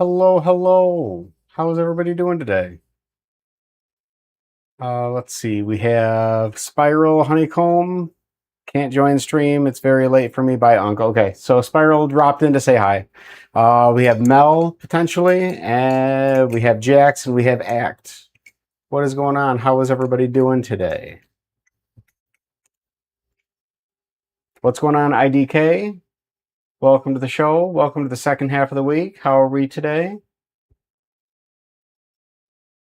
Hello, hello. How's everybody doing today? Let's see. We have Spiral Honeycomb. Can't join stream. It's very late for me. Bye, Unc. Okay, so Spiral dropped in to say hi. We have Mel potentially, and we have Jax, and we have Act. What is going on? How is everybody doing today? What's going on, IDK? Welcome to the show. Welcome to the second half of the week. How are we today?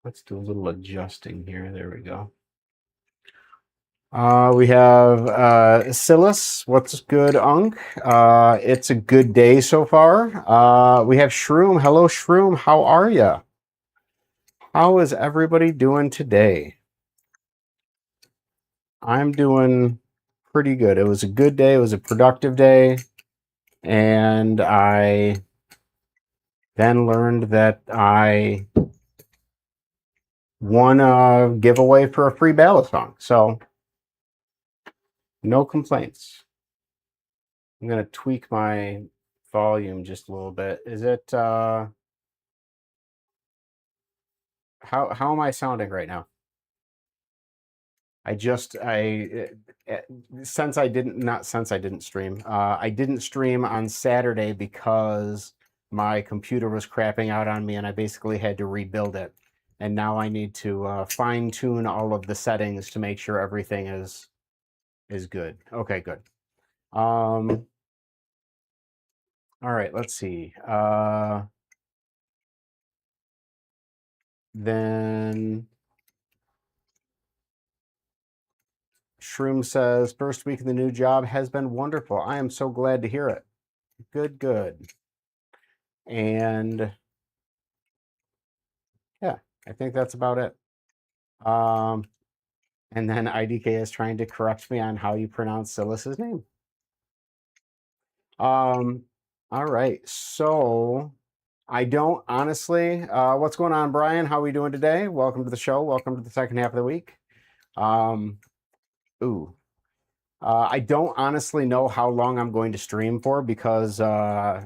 Let's do a little adjusting here. There we go. We have Silas. What's good, Unc? It's a good day so far. We have Shroom. Hello, Shroom. How are you? How is everybody doing today? I'm doing pretty good. It was a good day. It was a productive day. And I then learned that I won a giveaway for a free Bali song. So no complaints. I'm going to tweak my volume just a little bit. Is it how am I sounding right now? I since I didn't not since I didn't stream. I didn't stream on Saturday because my computer was crapping out on me and I basically had to rebuild it. And now I need to fine tune all of the settings to make sure everything is good. Okay, good. All right, let's see. Then Shroom says, first week of the new job has been wonderful. I am so glad to hear it. Good, good. And yeah, I think that's about it. And then IDK is trying to correct me on how you pronounce Silas's name. All right, so I don't honestly, what's going on, Brian? How are we doing today? Welcome to the show. Welcome to the second half of the week. Ooh, I don't honestly know how long I'm going to stream for because, yeah,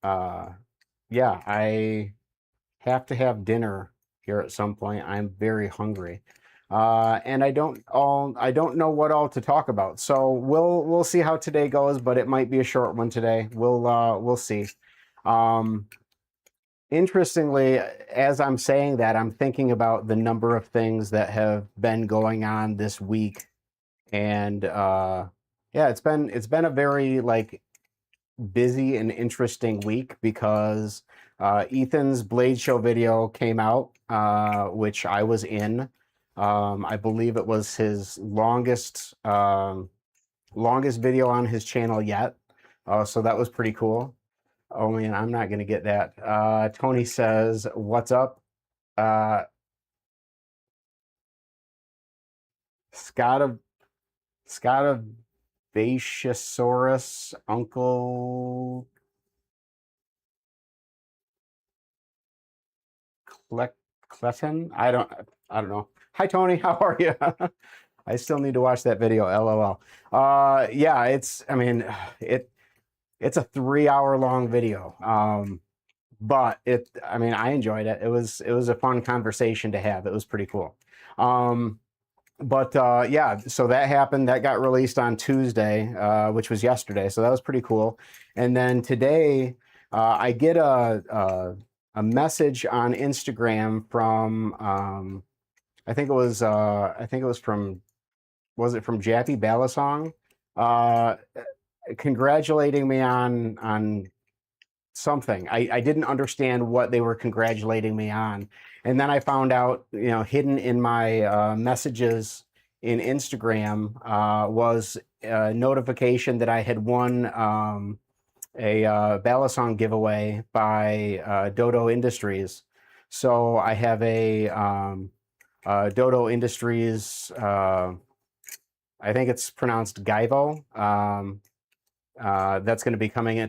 I have to have dinner here at some point. I'm very hungry, and I don't know what all to talk about. So we'll see how today goes, but it might be a short one today. We'll see. Interestingly, as I'm saying that, I'm thinking about the number of things that have been going on this week, and yeah, it's been a very like busy and interesting week because Ethan's Blade Show video came out, which I was in. I believe it was his longest video on his channel yet. So that was pretty cool. Oh man, I'm not gonna get that. Tony says, "What's up?" Uh, Scott of Vaciasaurus, Uncle Cleton. I don't know. Hi Tony, how are you? I still need to watch that video. LOL. Yeah, I mean, it's a 3 hour long video. But I mean, I enjoyed it. It was a fun conversation to have. It was pretty cool. But yeah, so that happened. That got released on Tuesday, which was yesterday. So that was pretty cool. And then today, I get a message on Instagram from I think it was from was it from Jappy Balasong, uh, congratulating me on something. I didn't understand what they were congratulating me on. And then I found out, hidden in my messages in Instagram was a notification that I had won a Balasong giveaway by Dodo Industries. So I have a Dodo Industries, I think it's pronounced Gaivo. That's going to be coming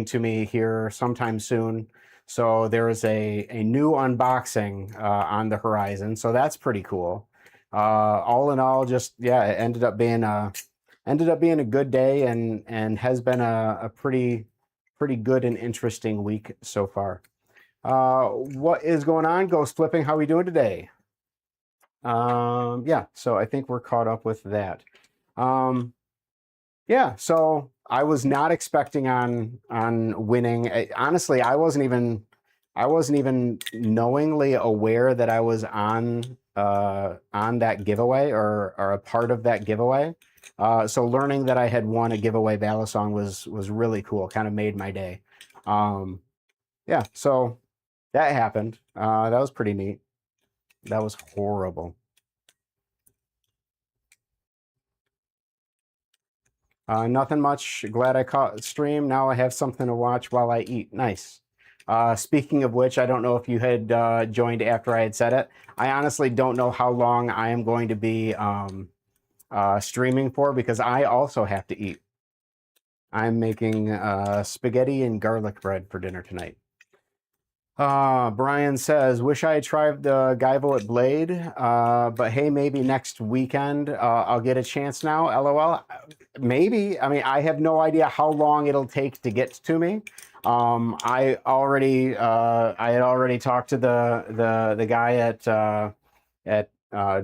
to me here sometime soon. So there is a new unboxing on the horizon. So that's pretty cool. All in all, just yeah, it ended up being a good day and has been a pretty good and interesting week so far. What is going on? Ghost Flipping, how are we doing today? Yeah, so I think we're caught up with that. Yeah, so I was not expecting on winning. Honestly, I wasn't even knowingly aware that I was on that giveaway or a part of that giveaway. So learning that I had won a giveaway battle song was really cool. Kind of made my day. Yeah, so that happened. That was pretty neat. That was horrible. Nothing much. Glad I caught stream. Now I have something to watch while I eat. Nice. Speaking of which, I don't know if you had joined after I had said it. I honestly don't know how long I am going to be streaming for because I also have to eat. I'm making spaghetti and garlic bread for dinner tonight. Brian says, wish I had tried the Guyvo at Blade, but hey, maybe next weekend I'll get a chance now. LOL. Maybe. I mean, I have no idea how long it'll take to get to me. I had already talked to the guy at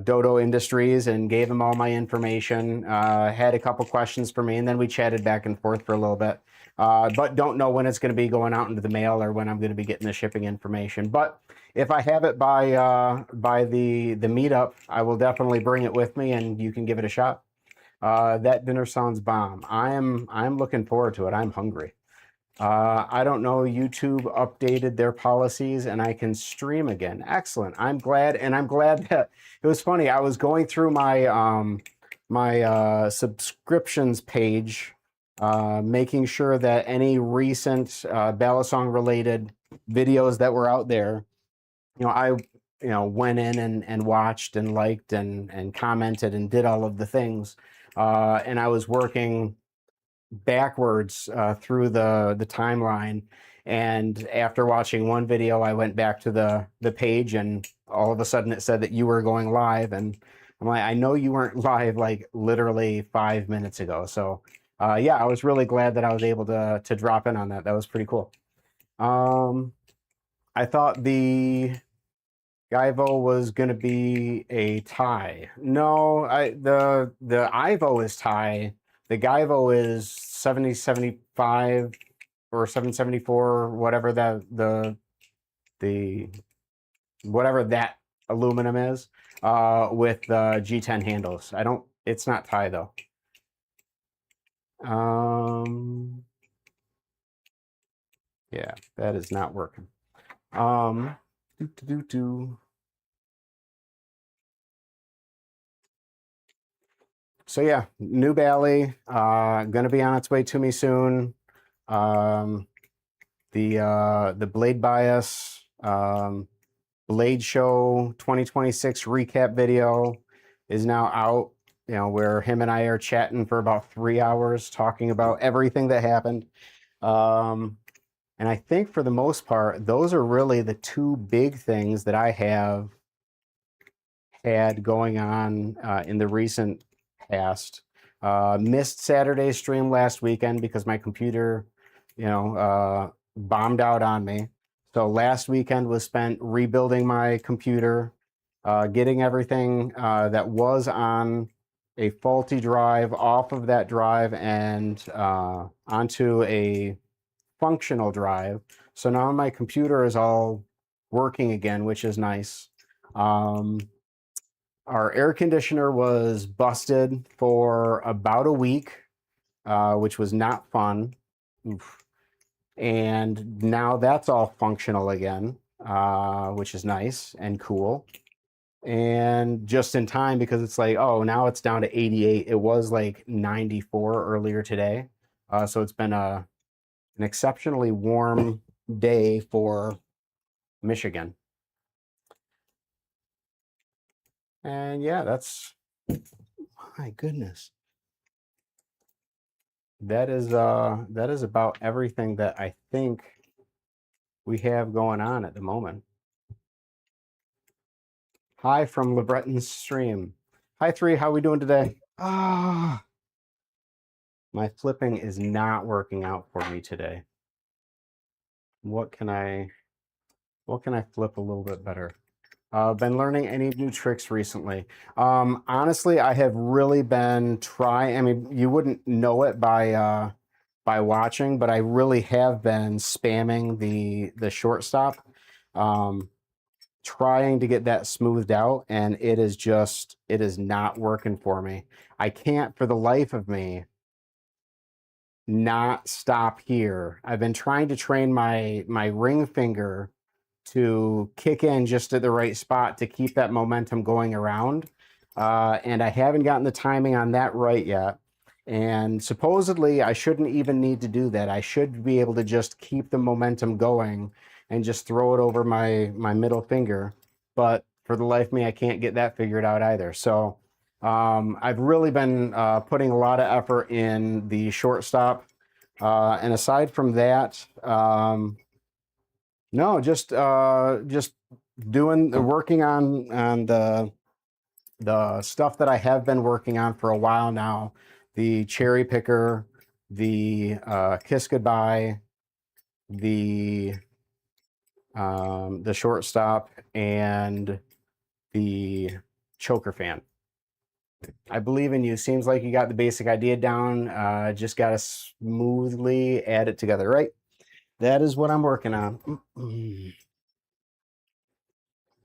Dodo Industries and gave him all my information. Had a couple questions for me, and then we chatted back and forth for a little bit. But don't know when it's going to be going out into the mail or when I'm going to be getting the shipping information. But if I have it by the meetup, I will definitely bring it with me, and you can give it a shot. That dinner sounds bomb. I'm looking forward to it. I'm hungry. I don't know. YouTube updated their policies, and I can stream again. Excellent. I'm glad, and I'm glad that it was funny. I was going through my subscriptions page, making sure that any recent Balisong related videos that were out there, I went in and watched and liked and commented and did all of the things, and I was working backwards through the timeline. And after watching one video, I went back to the page, and all of a sudden it said that you were going live, and I'm like, I know you weren't live like literally 5 minutes ago. So yeah, I was really glad that I was able to drop in on that. That was pretty cool. I thought the Guyvo was going to be a tie. No, the Ivo is tie. The Guyvo is 7075 or 774, whatever the whatever that aluminum is, with G10 handles. It's not tie though. Yeah, that is not working. So yeah, new Bali, gonna be on its way to me soon. The Blade Bias Blade Show 2026 recap video is now out. Where him and I are chatting for about 3 hours, talking about everything that happened. And I think for the most part, those are really the two big things that I have had going on in the recent past. Missed Saturday's stream last weekend because my computer, bombed out on me. So last weekend was spent rebuilding my computer, getting everything that was on a faulty drive off of that drive and onto a functional drive. So now my computer is all working again, which is nice. Our air conditioner was busted for about a week, which was not fun. Oof. And now that's all functional again, which is nice and cool. And just in time because it's like, oh, now it's down to 88. It was like 94 earlier today. So it's been an exceptionally warm day for Michigan. And yeah, that's, my goodness. That is about everything that I think we have going on at the moment. Hi from LeBreton's stream. Hi 3, how we doing today? Ah, my flipping is not working out for me today. What can I What can I flip a little bit better? Been learning any new tricks recently? Honestly, I have really been trying. I mean, you wouldn't know it by watching, but I really have been spamming the shortstop, um, trying to get that smoothed out, and it is not working for me. I can't for the life of me not stop here. I've been trying to train my ring finger to kick in just at the right spot to keep that momentum going around. And I haven't gotten the timing on that right yet. And supposedly I shouldn't even need to do that. I should be able to just keep the momentum going and just throw it over my middle finger. But for the life of me, I can't get that figured out either. So I've really been putting a lot of effort in the shortstop. And aside from that, no, just doing the working on the stuff that I have been working on for a while now. The cherry picker, the kiss goodbye, the shortstop, and the choker fan. I believe in you. Seems like you got the basic idea down. Just got to smoothly add it together, right? That is what I'm working on.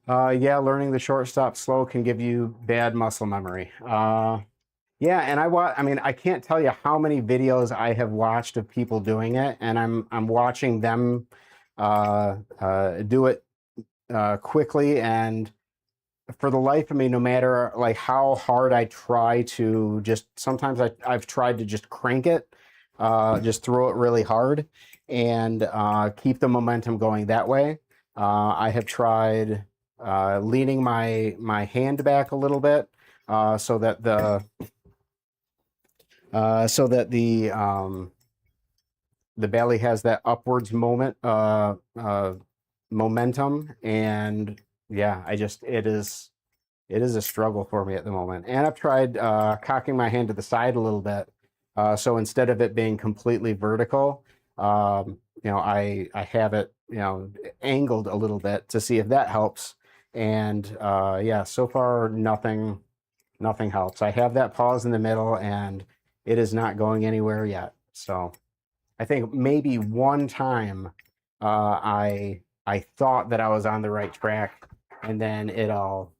Yeah, learning the shortstop slow can give you bad muscle memory. Yeah, and I mean, I can't tell you how many videos I have watched of people doing it, and I'm watching them do it quickly, and for the life of me, no matter like how hard I try to just, sometimes I've tried to just crank it, just throw it really hard and keep the momentum going that way. I have tried leaning my hand back a little bit so that the belly has that upwards momentum, and yeah, it is a struggle for me at the moment. And I've tried cocking my hand to the side a little bit. So instead of it being completely vertical, I have it, angled a little bit to see if that helps. And yeah, so far nothing helps. I have that pause in the middle, and it is not going anywhere yet. So I think maybe one time I thought that I was on the right track, and then it all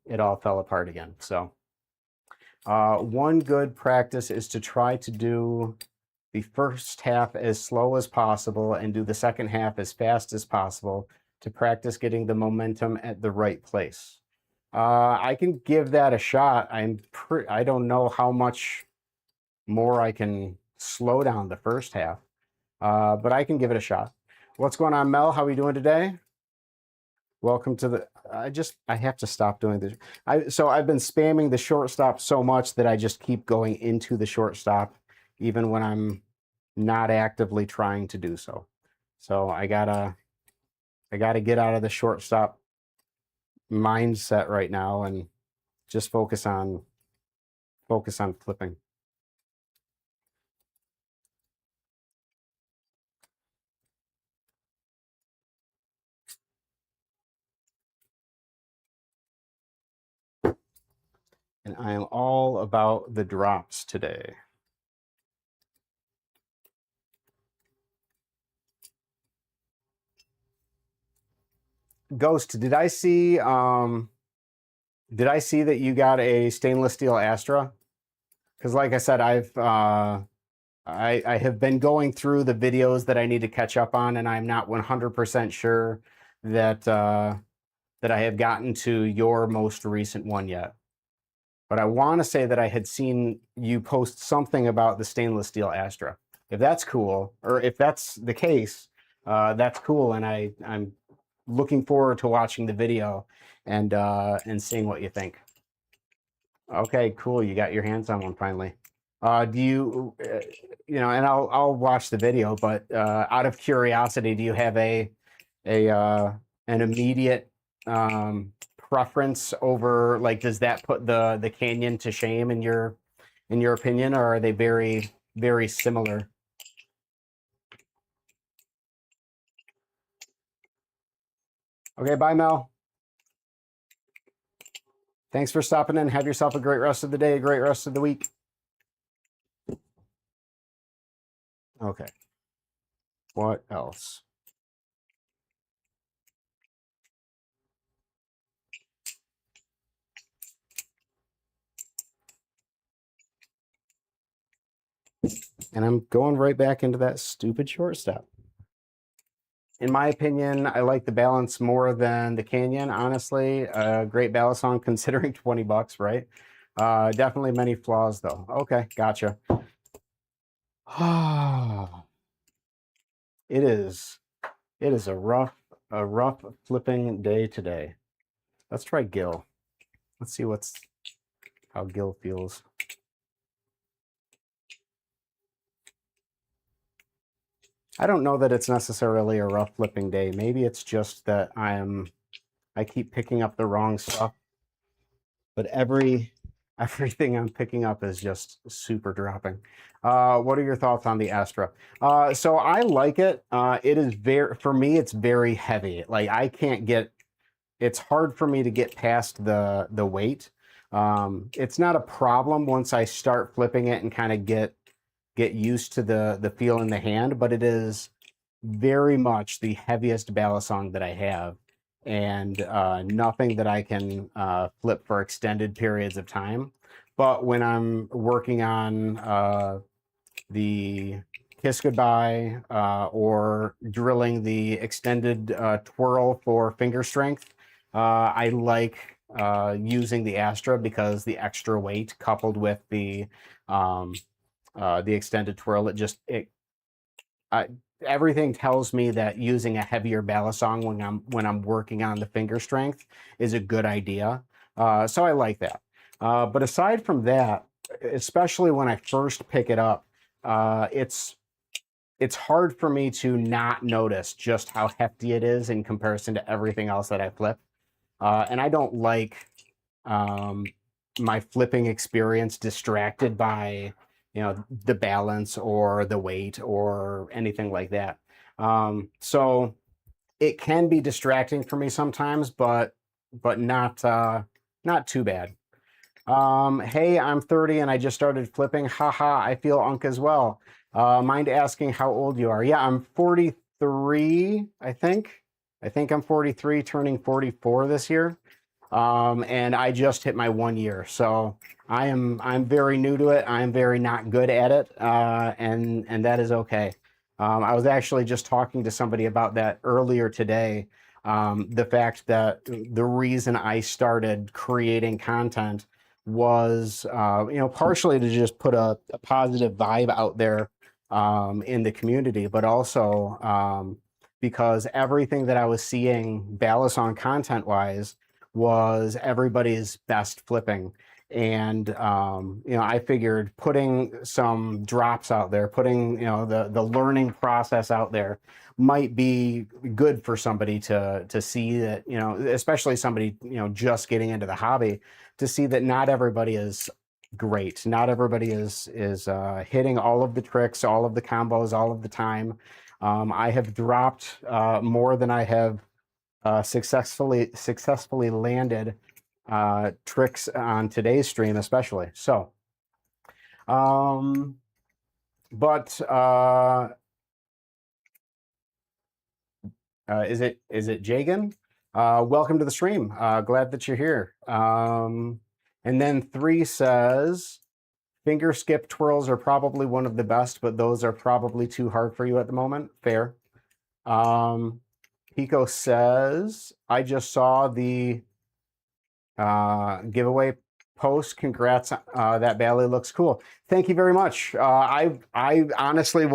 fell apart again. So one good practice is to try to do the first half as slow as possible and do the second half as fast as possible to practice getting the momentum at the right place. I can give that a shot. I don't know how much more I can slow down the first half, but I can give it a shot. What's going on, Mel? How are we doing today? Welcome to the. I have to stop doing this. So I've been spamming the shortstop so much that I just keep going into the shortstop, even when I'm not actively trying to do so. So I gotta get out of the shortstop mindset right now and just focus on flipping. And I am all about the drops today. Ghost, did I see that you got a stainless steel Astra? Because like I said, I have been going through the videos that I need to catch up on, and I'm not 100% sure that that I have gotten to your most recent one yet. But I want to say that I had seen you post something about the stainless steel Astra. If that's cool, or if that's the case, that's cool, and I'm looking forward to watching the video and seeing what you think. Okay, cool. You got your hands on one finally. Do you, and I'll watch the video, but out of curiosity, do you have an immediate preference over, like, does that put the Canyon to shame in your opinion, or are they very, very similar? Okay, bye, Mel. Thanks for stopping in. Have yourself a great rest of the day, a great rest of the week. Okay. What else? And I'm going right back into that stupid shortstop. In my opinion, I like the balance more than the Canyon. Honestly, a great ballast song considering 20 bucks, right? Definitely many flaws though. Okay, gotcha. It is. It is a rough flipping day today. Let's try Gil. Let's see how Gil feels. I don't know that it's necessarily a rough flipping day. Maybe it's just that I keep picking up the wrong stuff. But everything I'm picking up is just super dropping. What are your thoughts on the Astra? So I like it. It is for me, it's very heavy. Like I can't get, it's hard for me to get past the weight. It's not a problem once I start flipping it and kind of get used to the feel in the hand, but it is very much the heaviest ballast song that I have, and nothing that I can flip for extended periods of time. But when I'm working on the Kiss Goodbye or drilling the extended twirl for finger strength, I like using the Astra because the extra weight coupled with the extended twirl, everything tells me that using a heavier ballast song when I'm working on the finger strength is a good idea. So I like that. But aside from that, especially when I first pick it up, it's hard for me to not notice just how hefty it is in comparison to everything else that I flip. And I don't like my flipping experience distracted by the balance or the weight or anything like that. So it can be distracting for me sometimes, but not too bad. Hey, I'm 30 and I just started flipping. Haha, I feel Unc as well. Mind asking how old you are? Yeah, I'm 43, I think. I think I'm 43, turning 44 this year. And I just hit my 1 year, so I'm very new to it. I'm very not good at it, and that is okay. I was actually just talking to somebody about that earlier today. The fact that the reason I started creating content was, partially to just put a positive vibe out there in the community, but also because everything that I was seeing Ballast on content wise was everybody's best flipping. And I figured putting some drops out there, putting the learning process out there might be good for somebody to see that, especially somebody just getting into the hobby, to see that not everybody is great. Not everybody is hitting all of the tricks, all of the combos, all of the time. I have dropped more than I have successfully landed tricks on today's stream, especially. So, but is it Jagan? Welcome to the stream. Glad that you're here. And then 3 says, finger skip twirls are probably one of the best, but those are probably too hard for you at the moment. Fair. Pico says, I just saw the giveaway post. Congrats. That Bali looks cool. Thank you very much. I honestly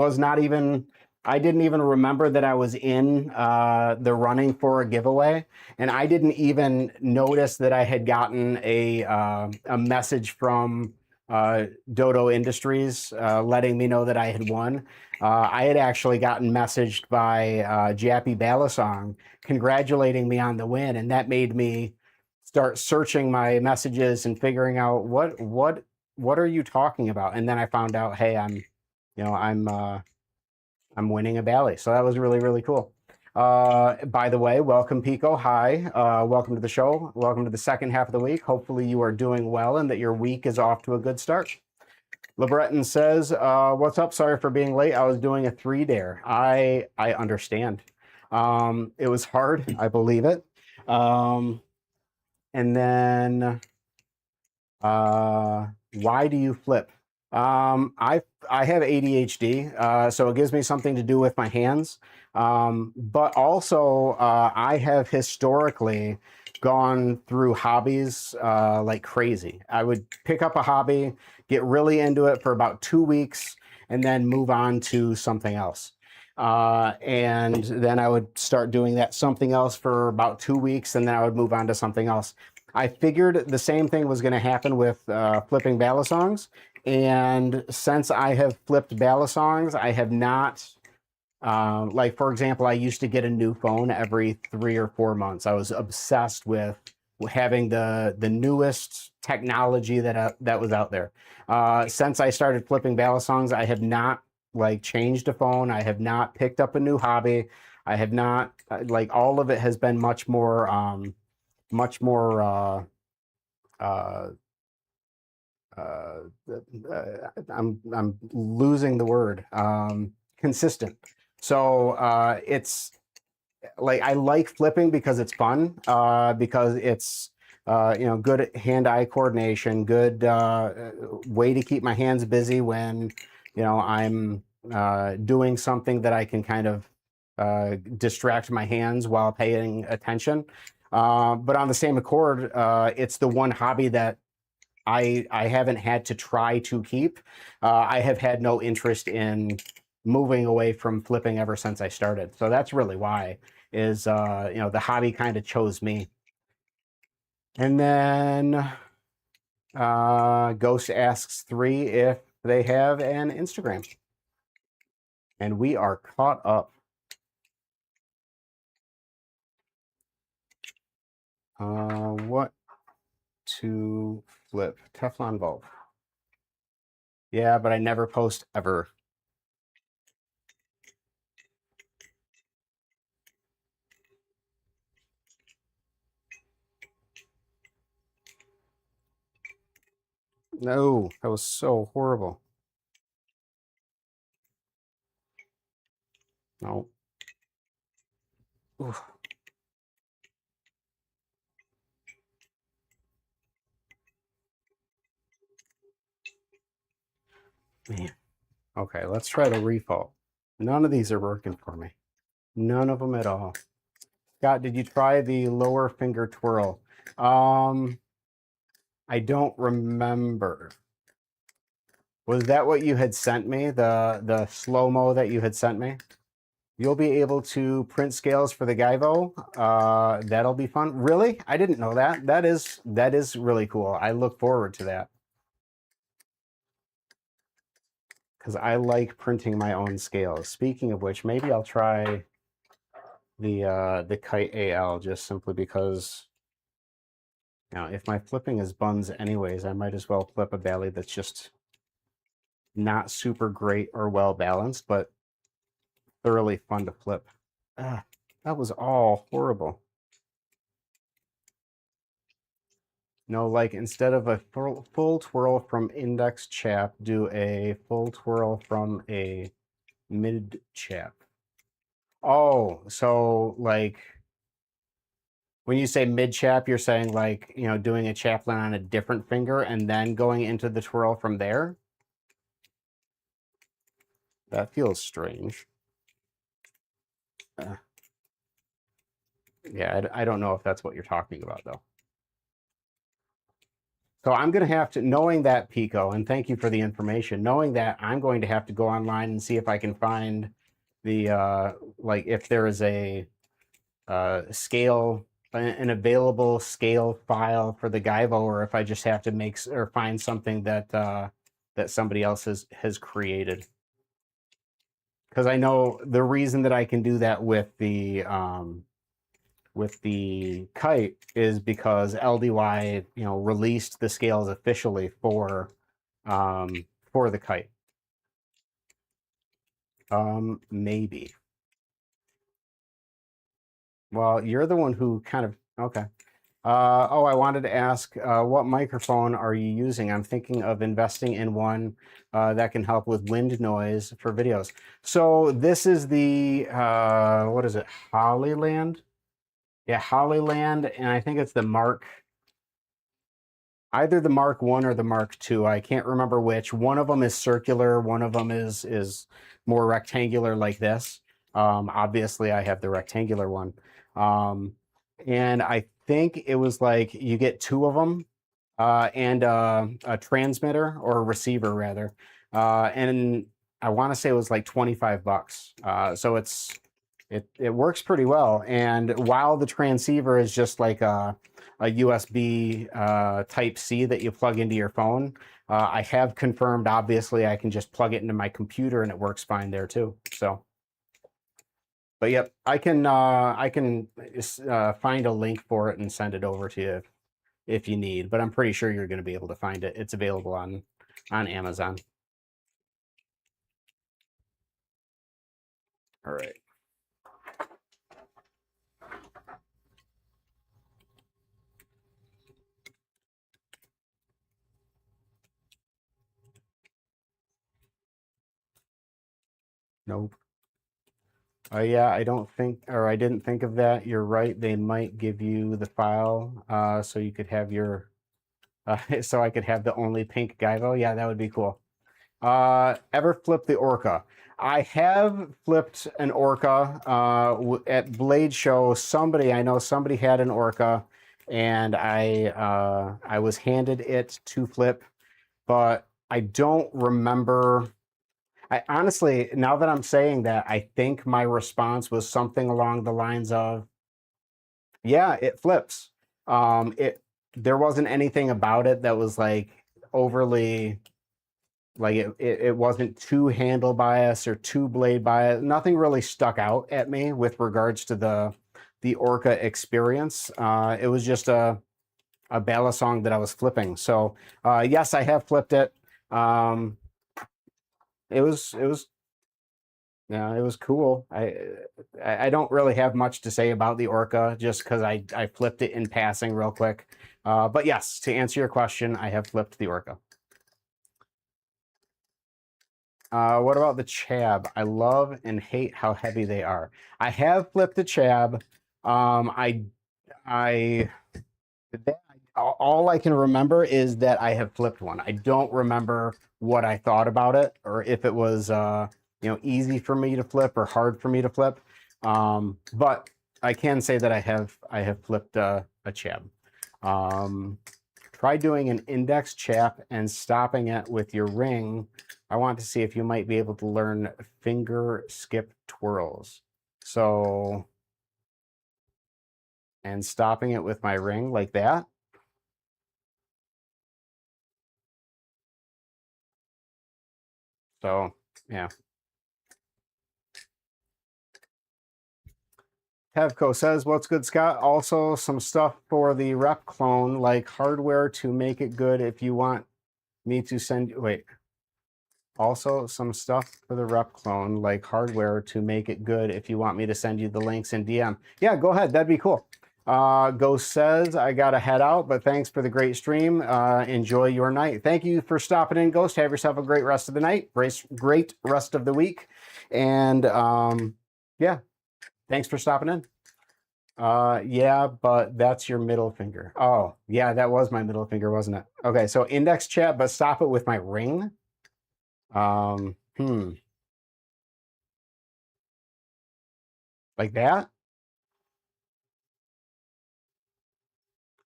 I didn't even remember that I was in the running for a giveaway, and I didn't even notice that I had gotten a message from Dodo Industries letting me know that I had won. I had actually gotten messaged by Jappy Balasong congratulating me on the win, and that made me start searching my messages and figuring out what are you talking about. And then I found out, hey, I'm winning a Bali. So that was really, really cool. By the way, welcome Pico. Hi, welcome to the show. Welcome to the second half of the week. Hopefully you are doing well and that your week is off to a good start. LeBreton says, what's up? Sorry for being late. I was doing a 3-dare. I understand. It was hard. I believe it. And then, why do you flip? I have ADHD, so it gives me something to do with my hands. But also, I have historically gone through hobbies like crazy. I would pick up a hobby, get really into it for about 2 weeks, and then move on to something else. And then I would start doing that something else for about 2 weeks, and then I would move on to something else. I figured the same thing was going to happen with flipping balisongs. And since I have flipped balisongs, I have not, like, for example, I used to get a new phone every 3 or 4 months. I was obsessed with having the newest technology that was out there. Since I started flipping balisongs, I have not like changed a phone. I have not picked up a new hobby. I have not like all of it has been much more much more uh, uh, I'm losing the word, consistent. So it's like I like flipping because it's fun, because it's good hand-eye coordination, good way to keep my hands busy when I'm doing something that I can kind of distract my hands while paying attention. But on the same accord, it's the one hobby that I haven't had to try to keep. I have had no interest in moving away from flipping ever since I started. So that's really why is, the hobby kind of chose me. And then Ghost asks 3 if they have an Instagram. And we are caught up. What to flip? Teflon bulb. Yeah, but I never post ever. No, that was so horrible. No. Oof. Man. Okay, let's try the refold. None of these are working for me. None of them at all. Scott, did you try the lower finger twirl? I don't remember. Was that what you had sent me? The slow-mo that you had sent me? You'll be able to print scales for the Gaivo. That'll be fun. Really? I didn't know that. That is really cool. I look forward to that. Because I like printing my own scales. Speaking of which, maybe I'll try the Kite AL just simply because if my flipping is buns anyways, I might as well flip a Bali that's just not super great or well balanced, but thoroughly fun to flip. Ah, that was all horrible. No, like instead of a full twirl from index chap, do a full twirl from a mid chap. Oh, so like when you say mid chap, you're saying like, doing a chaplain on a different finger and then going into the twirl from there? That feels strange. Yeah, I don't know if that's what you're talking about though. So I'm going to have to, knowing that, Pico, and thank you for the information, knowing that, I'm going to have to go online and see if I can find the, like, if there is a scale, an available scale file for the Gaivo, or if I just have to make or find something that that somebody else has created. Because I know the reason that I can do that with the Kite is because LDY, released the scales officially for the Kite. Maybe. Well, you're the one who kind of, okay. Oh, I wanted to ask, what microphone are you using? I'm thinking of investing in one that can help with wind noise for videos. So this is the, what is it, Hollyland? Yeah, Hollyland, and I think it's the either the Mark One or the Mark Two. I can't remember which. One of them is circular. One of them is more rectangular like this. Obviously, I have the rectangular one, um, and I think it was like you get two of them and a transmitter or a receiver rather, and I want to say it was like $25. So it works pretty well. And while the transceiver is just like a USB Type C that you plug into your phone, I have confirmed, obviously, I can just plug it into my computer and it works fine there too. So, but yep, I can find a link for it and send it over to you if you need. But I'm pretty sure you're going to be able to find it. It's available on Amazon. All right. Nope. Yeah, I don't think, or I didn't think of that. You're right. They might give you the file, so you could have your, so I could have the only pink Gaivo. Yeah, that would be cool. Ever flip the Orca? I have flipped an Orca at Blade Show. I know somebody had an Orca, and I was handed it to flip, but I don't remember. I honestly, now that I'm saying that, I think my response was something along the lines of, "Yeah, it flips." It There wasn't anything about it that was like overly like it wasn't too handle bias or too blade bias. Nothing really stuck out at me with regards to the Orca experience. It was just a ballast song that I was flipping. So yes, I have flipped it. Um, it was Yeah, it was cool. I don't really have much to say about the Orca just because I flipped it in passing real quick. But yes, to answer your question, I have flipped the Orca. What about the Chab? I love and hate how heavy they are. I have flipped a Chab. I that, all I can remember is that I have flipped one. I don't remember what I thought about it or if it was easy for me to flip or hard for me to flip. But I can say that I have flipped a Chab. Um, Try doing an index chap and stopping it with your ring. I want to see if you might be able to learn finger skip twirls. So, and stopping it with my ring like that. So, yeah. Tevco says, what's good, Scott? Also, some stuff for the rep clone, like hardware to make it good if you want me to send you. Wait. Also, some stuff for the rep clone, like hardware to make it good if you want me to send you the links in DM. Yeah, go ahead. That'd be cool. Ghost says, I got to head out, but thanks for the great stream. Enjoy your night. Thank you for stopping in, Ghost. Have yourself a great rest of the night. Great rest of the week. And yeah, thanks for stopping in. Yeah, but that's your middle finger. Oh, yeah, that was my middle finger, wasn't it? Okay, so index chat, but stop it with my ring. Um, hmm. Like that?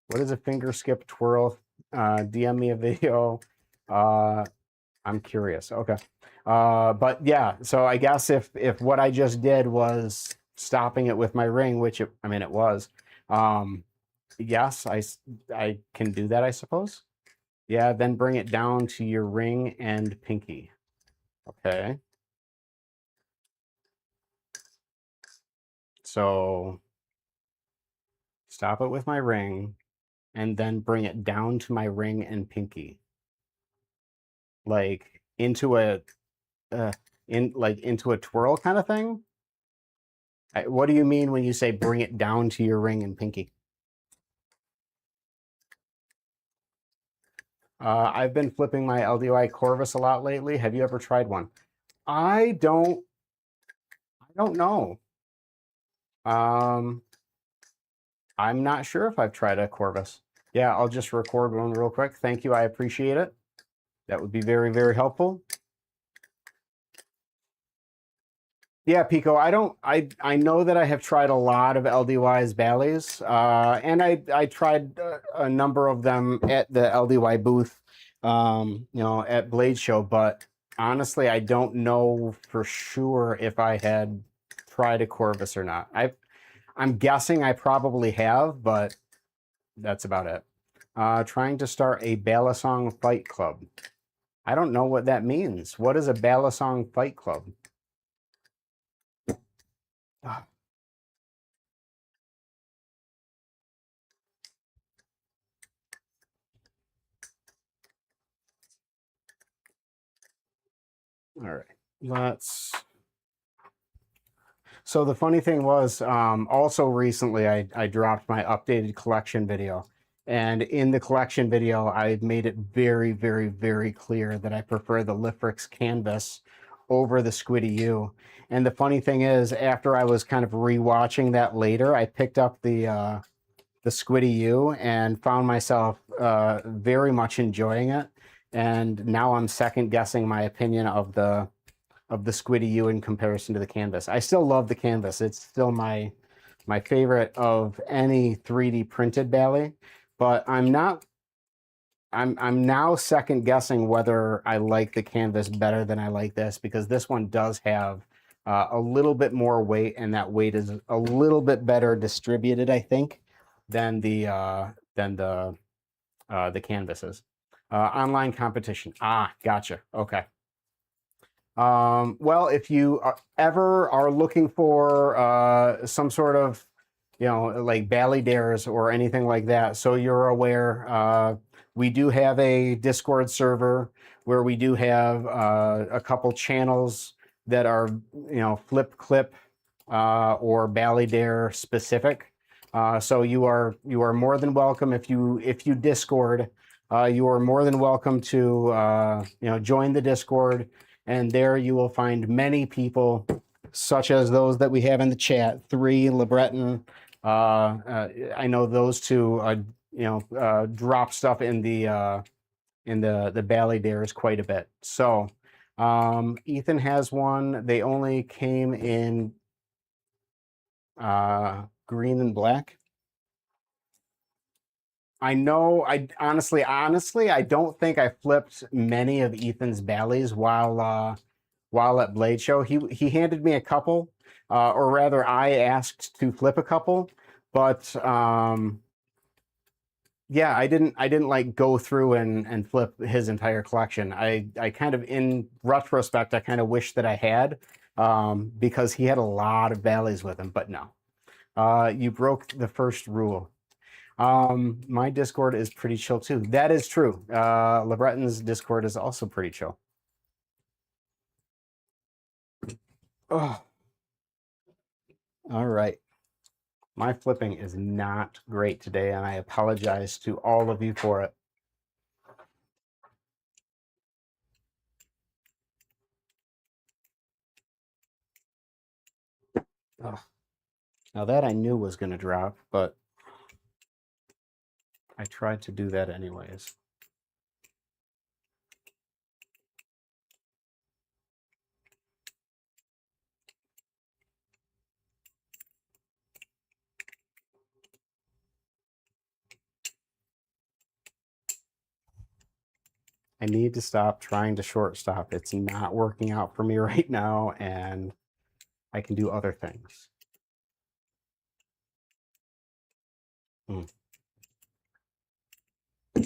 What is a finger skip twirl? DM me a video. Uh, I'm curious. Okay. But yeah, so I guess if what I just did was stopping it with my ring, which I mean it was, yes, I can do that, I suppose. Yeah, then bring it down to your ring and pinky. Okay. So stop it with my ring and then bring it down to my ring and pinky. Like into a into a twirl kind of thing. What do you mean when you say bring it down to your ring and pinky? I've been flipping my LDY Corvus a lot lately. Have you ever tried one? I don't know. I'm not sure if I've tried a Corvus. Yeah, I'll just record one real quick. Thank you. I appreciate it. That would be very, very helpful. Yeah, Pico, I know that I have tried a lot of LDY's Bally's, and I tried a number of them at the LDY booth, at Blade Show, but honestly, I don't know for sure if I had tried a Corvus or not. I'm guessing I probably have, but that's about it. Trying to start a Balisong Fight Club. I don't know what that means. What is a Balisong Fight Club? Ah. All right, let's. So the funny thing was, also recently I dropped my updated collection video. And in the collection video, I made it very, very, very clear that I prefer the Lifrix canvas over the Squiddy U. And the funny thing is, after I was kind of rewatching that later, I picked up the Squiddy U and found myself very much enjoying it. And now I'm second guessing my opinion of the Squiddy U in comparison to the canvas. I still love the canvas. It's still my favorite of any 3D printed Bali, but I'm now second guessing whether I like the canvas better than I like this, because this one does have a little bit more weight, and that weight is a little bit better distributed, I think, than the canvases. Online competition. Ah, gotcha. Okay. Well, if you ever are looking for some sort of, like Bally Dares or anything like that, so you're aware, we do have a Discord server where we do have a couple channels that are, Flip Clip or Bally Dare specific. So you are more than welcome, if you Discord. You are more than welcome to join the Discord. And there you will find many people, such as those that we have in the chat, 3, LeBreton. I know those two, drop stuff in the Bally Dares quite a bit. So Ethan has one. They only came in green and black. I know. I honestly, I don't think I flipped many of Ethan's Bally's while at Blade Show. He handed me a couple, or rather, I asked to flip a couple, but yeah, I didn't like go through and flip his entire collection. I kind of, in retrospect, I kind of wish that I had, because he had a lot of Bally's with him. But no, you broke the first rule. My Discord is pretty chill too. That is true. LeBreton's Discord is also pretty chill. Oh. All right. My flipping is not great today, and I apologize to all of you for it. Oh. Now that I knew was going to drop, but I tried to do that anyways. I need to stop trying to short stop. It's not working out for me right now, and I can do other things.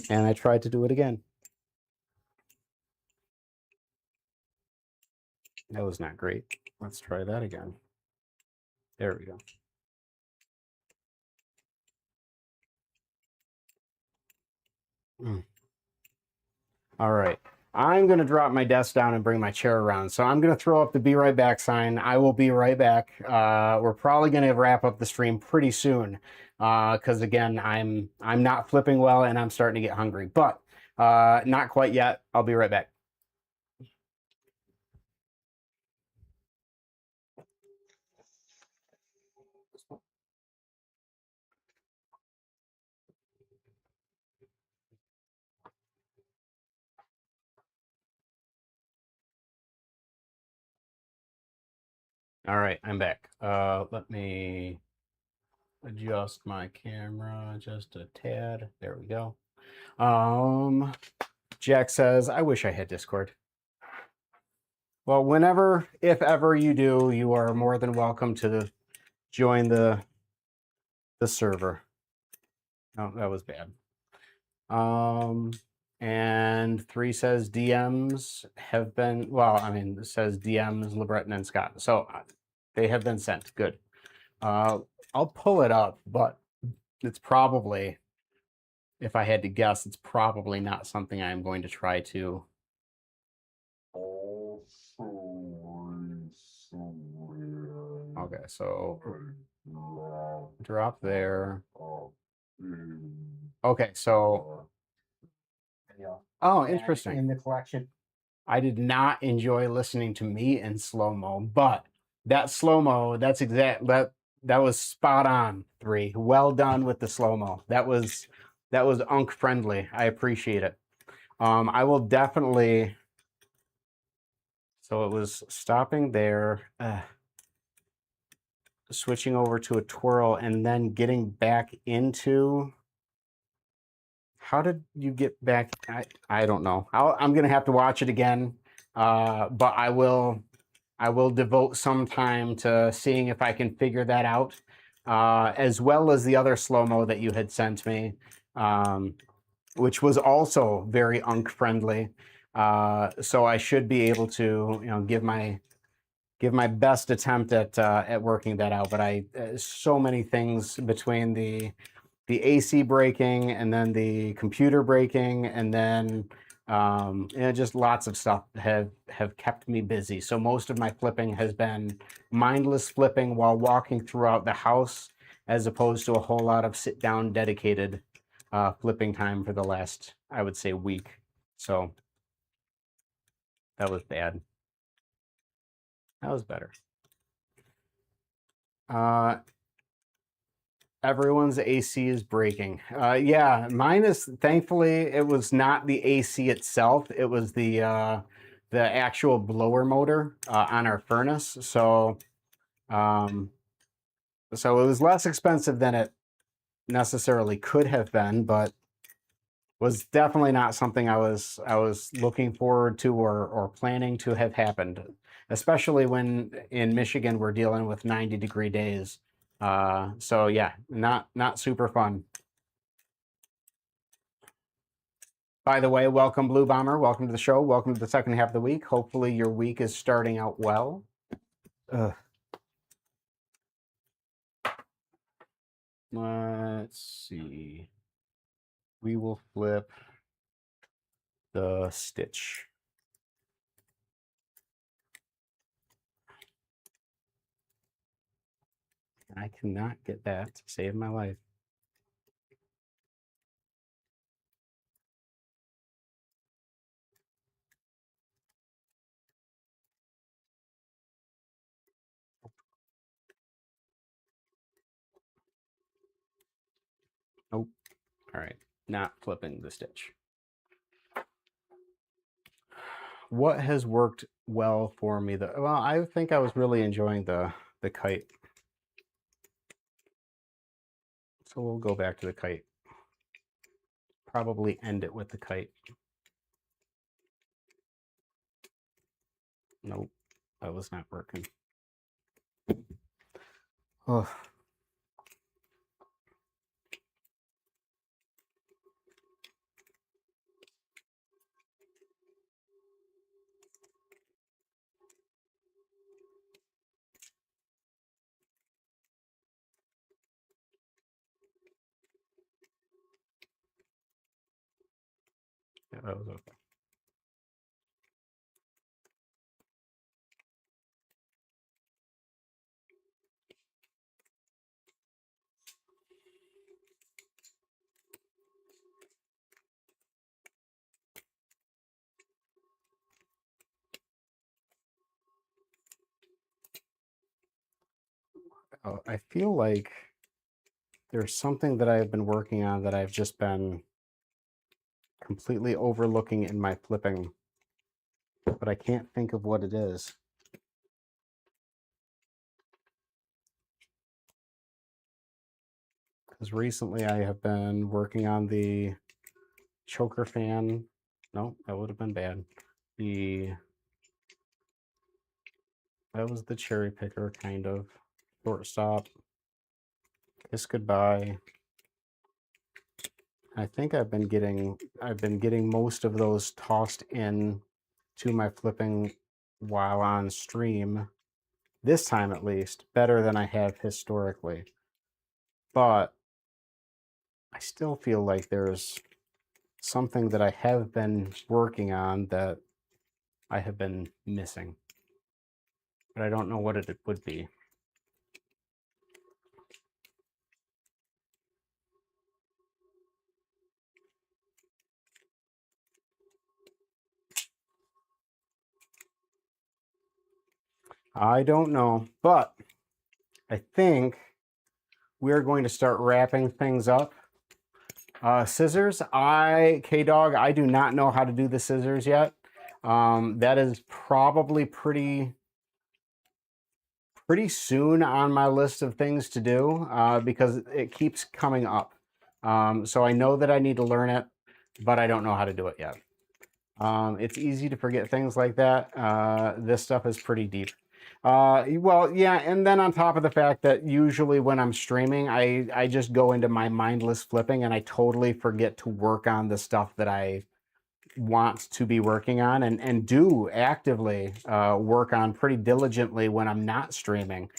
And I tried to do it again. That was not great. Let's try that again. There we go. All right. I'm going to drop my desk down and bring my chair around. So I'm going to throw up the be right back sign. I will be right back. We're probably going to wrap up the stream pretty soon because again, I'm not flipping well and I'm starting to get hungry, but not quite yet. I'll be right back. All right, I'm back. Let me adjust my camera just a tad. There we go. Jack says, I wish I had Discord. Well, whenever, if ever you do, you are more than welcome to join the server. Oh, that was bad. And 3 says DMs have been, well, I mean, it says DMs, LeBreton and Scott. So they have been sent. Good. I'll pull it up, but it's probably, if I had to guess, it's probably not something I'm going to try to. Okay, so drop there. Okay, so oh, interesting. In the collection, I did not enjoy listening to me in slow mo, but that slow mo, that's that was spot on. 3, well done with the slow mo. That was Unc friendly. I appreciate it. I will definitely. So it was stopping there, switching over to a twirl, and then getting back into. How did you get back? I don't know. I'm gonna have to watch it again, but I will devote some time to seeing if I can figure that out, as well as the other slow-mo that you had sent me, which was also very Unc friendly. So I should be able to, give my best attempt at working that out. But so many things between the AC breaking and then the computer breaking and then just lots of stuff have kept me busy. So most of my flipping has been mindless flipping while walking throughout the house, as opposed to a whole lot of sit down dedicated flipping time for the last, I would say, week. So that was bad. That was better. Everyone's AC is breaking. Yeah, mine is, thankfully, it was not the AC itself. It was the actual blower motor on our furnace. So so it was less expensive than it necessarily could have been, but was definitely not something I was looking forward to or planning to have happened, especially when in Michigan we're dealing with 90-degree days. So yeah, not super fun. By the way, welcome Blue Bomber. Welcome to the show. Welcome to the second half of the week. Hopefully your week is starting out well. Let's see. We will flip the stitch. I cannot get that to save my life. Nope. All right, not flipping the stitch. What has worked well for me? Well, I think I was really enjoying the kite. So we'll go back to the kite. Probably end it with the kite. Nope, that was not working. Oh. Yeah, that was okay. I feel like there's something that I've been working on that I've just been completely overlooking in my flipping, but I can't think of what it is. Because recently I have been working on the choker fan. No, that would have been bad. That was the cherry picker, kind of. Shortstop. Kiss goodbye. I think I've been getting most of those tossed in to my flipping while on stream, this time at least, better than I have historically. But I still feel like there's something that I have been working on that I have been missing. But I don't know what it would be. I don't know, but I think we're going to start wrapping things up. Scissors, K-Dog, I do not know how to do the scissors yet. That is probably pretty soon on my list of things to do because it keeps coming up. So I know that I need to learn it, but I don't know how to do it yet. It's easy to forget things like that. This stuff is pretty deep. Well, yeah, and then on top of the fact that usually when I'm streaming, I just go into my mindless flipping and I totally forget to work on the stuff that I want to be working on and do actively work on pretty diligently when I'm not streaming.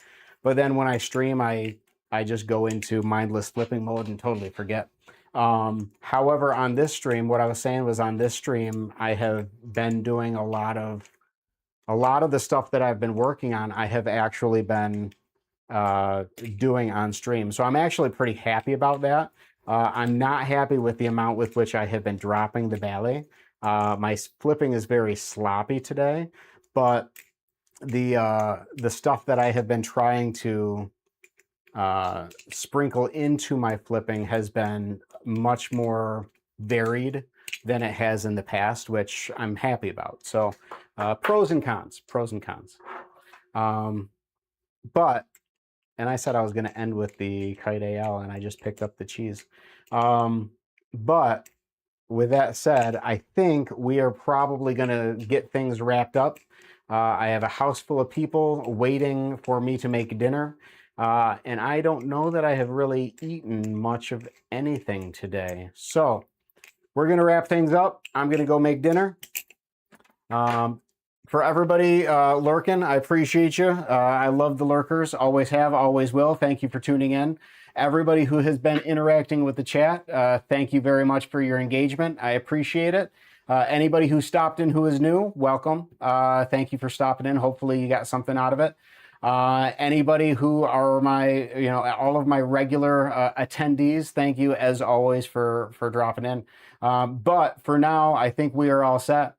But then when I stream, I just go into mindless flipping mode and totally forget. However, on this stream, what I was saying was on this stream, I have been doing a lot of the stuff that I've been working on. I have actually been doing on stream. So I'm actually pretty happy about that. I'm not happy with the amount with which I have been dropping the Bali. My flipping is very sloppy today, but the stuff that I have been trying to sprinkle into my flipping has been much more varied than it has in the past, which I'm happy about. So pros and cons. But and I said I was going to end with the Kite AL, and I just picked up the cheese. But with that said, I think we are probably going to get things wrapped up. I have a house full of people waiting for me to make dinner. And I don't know that I have really eaten much of anything today. So we're going to wrap things up. I'm going to go make dinner. For everybody lurking, I appreciate you. I love the lurkers. Always have, always will. Thank you for tuning in. Everybody who has been interacting with the chat, thank you very much for your engagement. I appreciate it. Anybody who stopped in who is new, welcome. Thank you for stopping in. Hopefully you got something out of it. Anybody who are my, all of my regular attendees, thank you as always for dropping in. But for now, I think we are all set.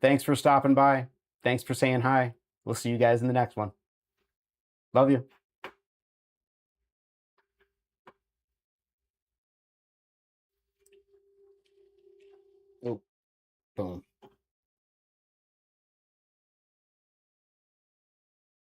Thanks for stopping by. Thanks for saying hi. We'll see you guys in the next one. Love you. Oh, boom.